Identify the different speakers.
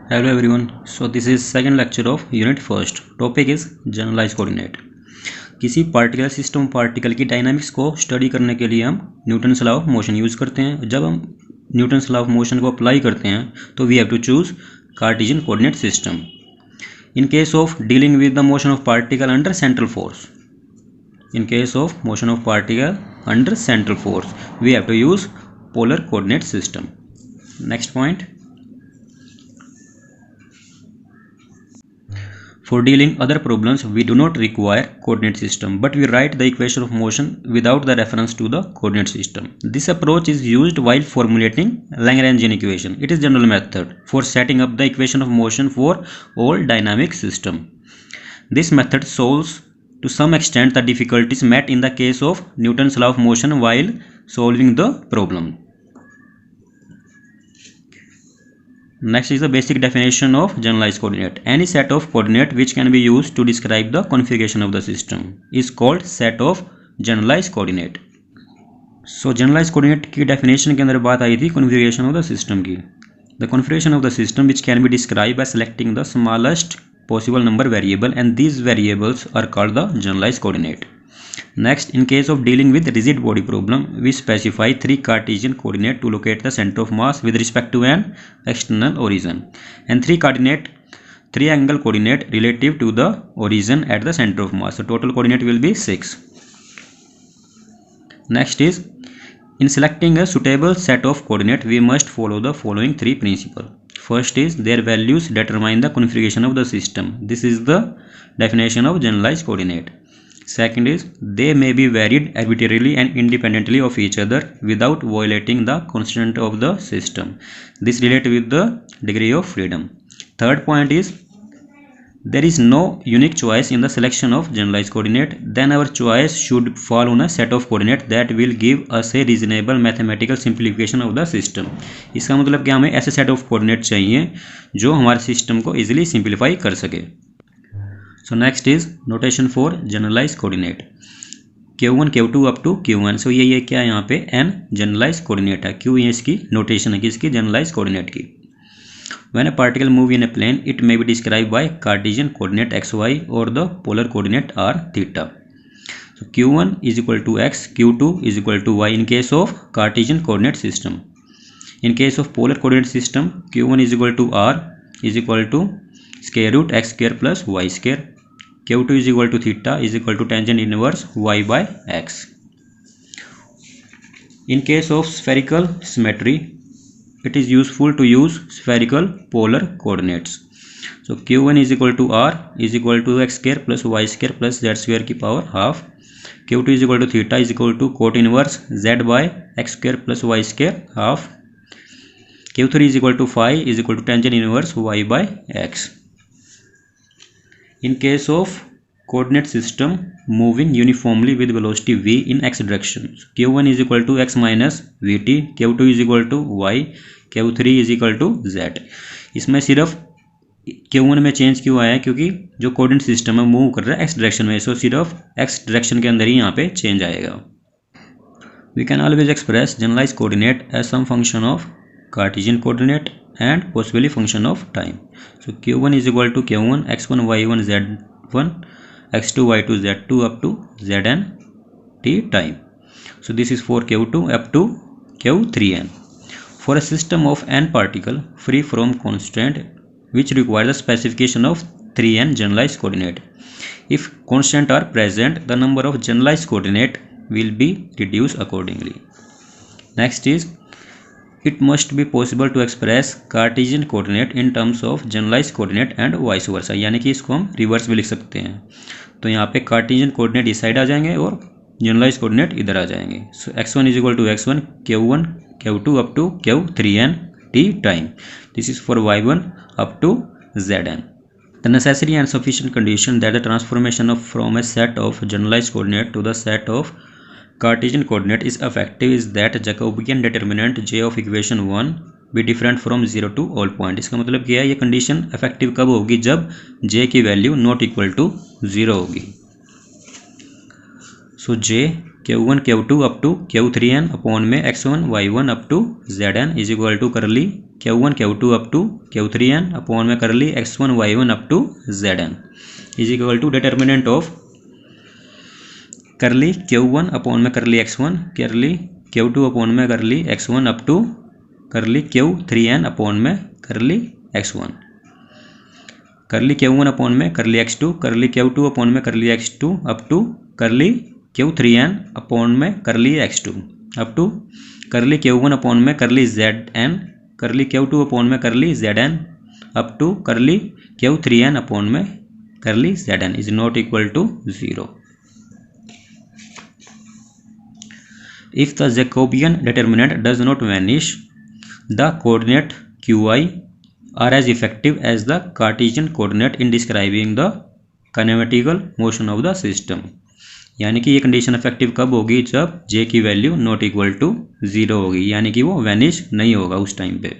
Speaker 1: Hello everyone. So this is second lecture of unit first. Topic is generalized coordinate. किसी particular system particle की dynamics को study करने के लिए हम Newton's law of motion use करते हैं. जब हम न्यूटन्स लॉ ऑफ मोशन को अप्लाई करते हैं तो we have to choose Cartesian coordinate system. In case of dealing with the motion of particle under central force, in case of motion of particle under central force, we have to use polar coordinate system. Next point, for dealing other problems we do not require coordinate system, but we write the equation of motion without the reference to the coordinate system. This approach is used while formulating Lagrangian equation. It is general method for setting up the equation of motion for all dynamic system. This method solves to some extent the difficulties met in the case of Newton's law of motion while solving the problem. Next is the basic definition of generalized coordinate. Any set of coordinate which can be used to describe the configuration of the system is called set of generalized coordinate. So generalized coordinate की definition के अंदर बात आई थी configuration of the system की. The configuration of the system which can be described by selecting the smallest possible number variable, and these variables are called the generalized coordinate. Next, in case of dealing with rigid body problem, we specify three Cartesian coordinate to locate the center of mass with respect to an external origin, and three angle coordinate relative to the origin at the center of mass. So total coordinate will be 6. Next is, in selecting a suitable set of coordinate, we must follow the following three principles. First is, their values determine the configuration of the system. This is the definition of generalized coordinate. Second is, they may be varied arbitrarily and independently of each other without violating the constant of the system. This relates with the degree of freedom. Third point is, there is no unique choice in the selection of generalized coordinate. Then our choice should fall on a set of coordinate that will give us a reasonable mathematical simplification of the system. इसका मतलब कि हमें ऐसे set of coordinate चाहिए जो हमारे system को easily simplify कर सके. So next is notation for generalized coordinate. Q1, Q2 up to Q1. So ये क्या है यहाँ पे n generalized coordinate है. Q ये इसकी notation है किसकी generalized coordinate की. When a particle move in a plane, it may be described by Cartesian coordinate xy or the polar coordinate r theta. So Q1 is equal to x, Q2 is equal to y in case of Cartesian coordinate system. In case of polar coordinate system, Q1 is equal to r is equal to square root x square plus y square. Q2 is equal to theta is equal to tangent inverse y by x. In case of spherical symmetry, it is useful to use spherical polar coordinates. So Q1 is equal to r is equal to x square plus y square plus z square की power half. Q2 is equal to theta is equal to cot inverse z by x square plus y square half. Q3 is equal to phi is equal to tangent inverse y by x. In case of coordinate system moving uniformly with velocity v in x direction, Q1 is equal to x minus vt, Q2 is equal to y, Q3 is equal to z. इसमें सिर्फ Q1 में change क्यों आया है, क्योंकि जो coordinate system है move कर रहा है x डायरेक्शन में, सो सिर्फ x डायरेक्शन के अंदर ही यहाँ पे चेंज आएगा. We can always express generalized coordinate as some function of Cartesian coordinate and possibly function of time. So Q1 is equal to Q1 x1 y1 z1 x2 y2 z2 up to zn t time. So this is for Q2 up to Q3n. For a system of n particle free from constraint which requires the specification of 3n generalized coordinate, if constraints are present, the number of generalized coordinate will be reduced accordingly. Next is, it must be possible to express Cartesian coordinate in terms of generalized coordinate and vice versa. यानी कि इसको हम reverse भी लिख सकते हैं. तो यहाँ पे Cartesian coordinate इस साइड आ जाएंगे और generalized coordinate इधर आ जाएंगे. So x1 is equal to x1 q1 q2 up to q3n t time. This is for y1 up to zn. The necessary and sufficient condition that the transformation from a set of generalized coordinate to the set of Cartesian coordinate is effective is that Jacobian determinant j of equation 1 be different from 0 to all point. इसका मतलब क्या है, ये condition effective कब होगी, जब j की value not equal to 0 होगी. So j Q1 Q2 up to Q3n upon में x1 y1 up to zn is equal to curly Q1 Q2 up to Q3n upon में curly x1 y1 up to zn is equal to determinant of curly Q1 upon में curly x1 करली Q2 upon में curly x1 up to करली Q3n upon में curly x1 करली Q1 upon में करली x2 करली Q2 अपॉन में करली x2 अप टू करली Q3n अपॉन में करली x2 up to curly Q1 upon में करली zn करली Q2 अपॉन में करली zn अप टू करली Q3n अपॉन में curly zn is not equal to 0। If the Jacobian determinant does not vanish, the coordinate qi are as effective as the Cartesian coordinate in describing the kinematical motion of the system। यानी कि ये condition effective कब होगी, जब j की value not equal to 0 होगी, यानी कि वो वैनिश नहीं होगा उस टाइम पे।